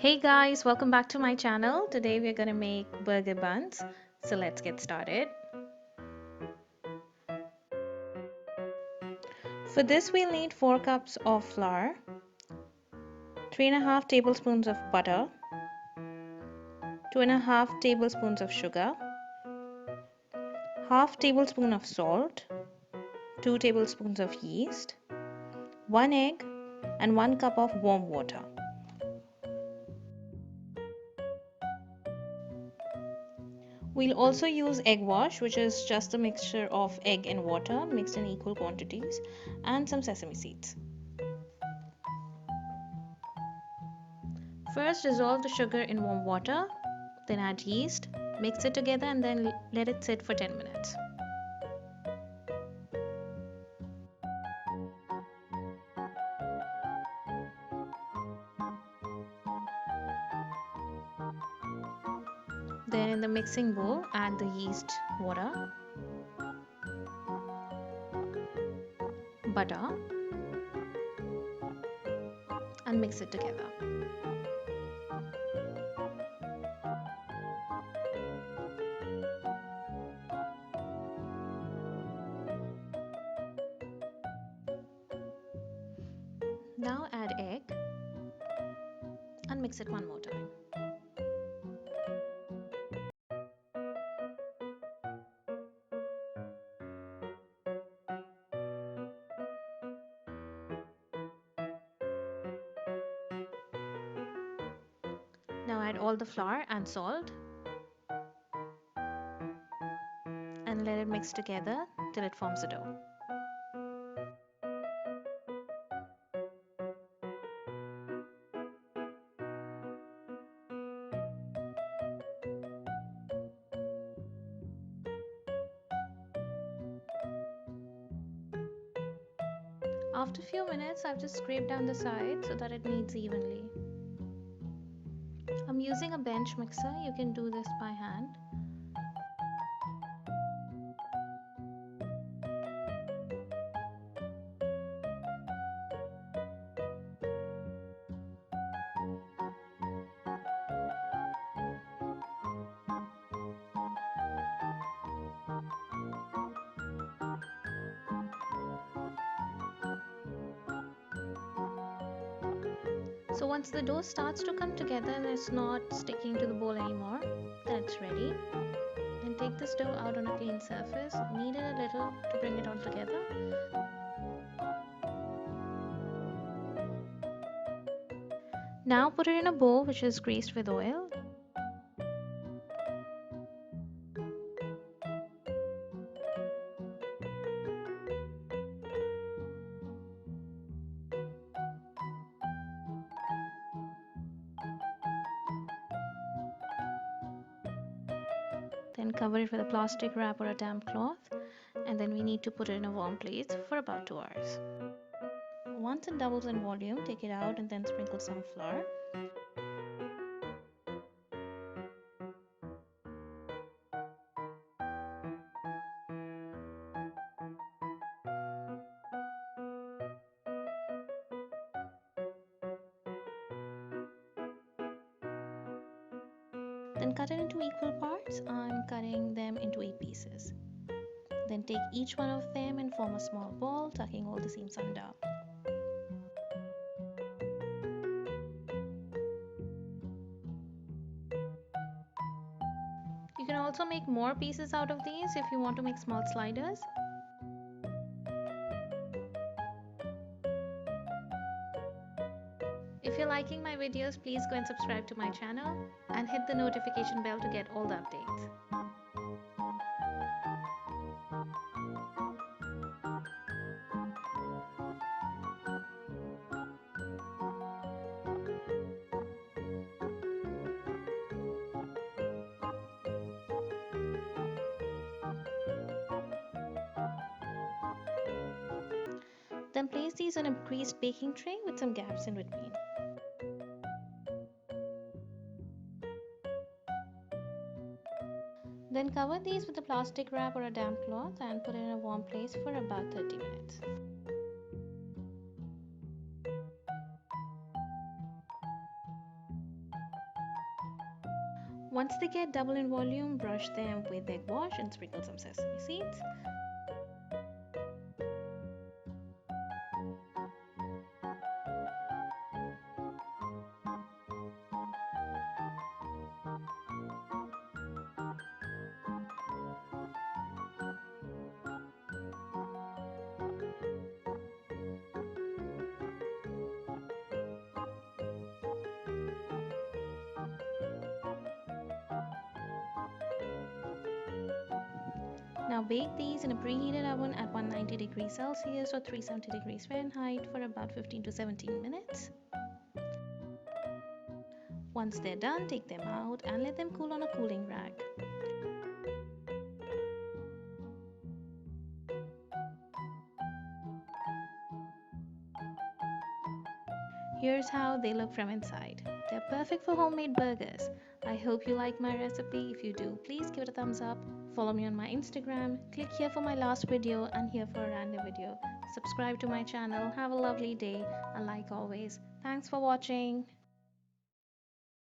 Hey guys, welcome back to my channel. Today we're gonna make burger buns. So let's get started. For this we'll need 4 cups of flour, 3.5 tablespoons of butter, 2.5 tablespoons of sugar, half tablespoon of salt, 2 tablespoons of yeast, 1 egg and 1 cup of warm water. We'll also use egg wash, which is just a mixture of egg and water mixed in equal quantities, and some sesame seeds. First, dissolve the sugar in warm water, then add yeast, mix it together and then let it sit for 10 minutes. Then in the mixing bowl, add the yeast water, butter, and mix it together. Now add egg and mix it one more time. Now add all the flour and salt and let it mix together till it forms a dough. After a few minutes, I've just scraped down the sides so that it kneads evenly. I'm using a bench mixer. You can do this by hand. So once the dough starts to come together and it's not sticking to the bowl anymore, then it's ready. Then take this dough out on a clean surface, knead it a little to bring it all together. Now put it in a bowl which is greased with oil. Then cover it with a plastic wrap or a damp cloth, and then we need to put it in a warm place for about 2 hours. Once it doubles in volume, take it out and then sprinkle some flour. Then cut it into equal parts. I'm cutting them into 8 pieces. Then take each one of them and form a small ball, tucking all the seams under. You can also make more pieces out of these if you want to make small sliders. If you're liking my videos, please go and subscribe to my channel and hit the notification bell to get all the updates. Then place these on a greased baking tray with some gaps in between. Then cover these with a plastic wrap or a damp cloth and put it in a warm place for about 30 minutes. Once they get double in volume, brush them with egg wash and sprinkle some sesame seeds. Now bake these in a preheated oven at 190 degrees Celsius or 370 degrees Fahrenheit for about 15 to 17 minutes. Once they're done, take them out and let them cool on a cooling rack. Here's how they look from inside. They're perfect for homemade burgers. I hope you like my recipe. If you do, please give it a thumbs up. Follow me on my Instagram. Click here for my last video and here for a random video. Subscribe to my channel. Have a lovely day, and like always, thanks for watching.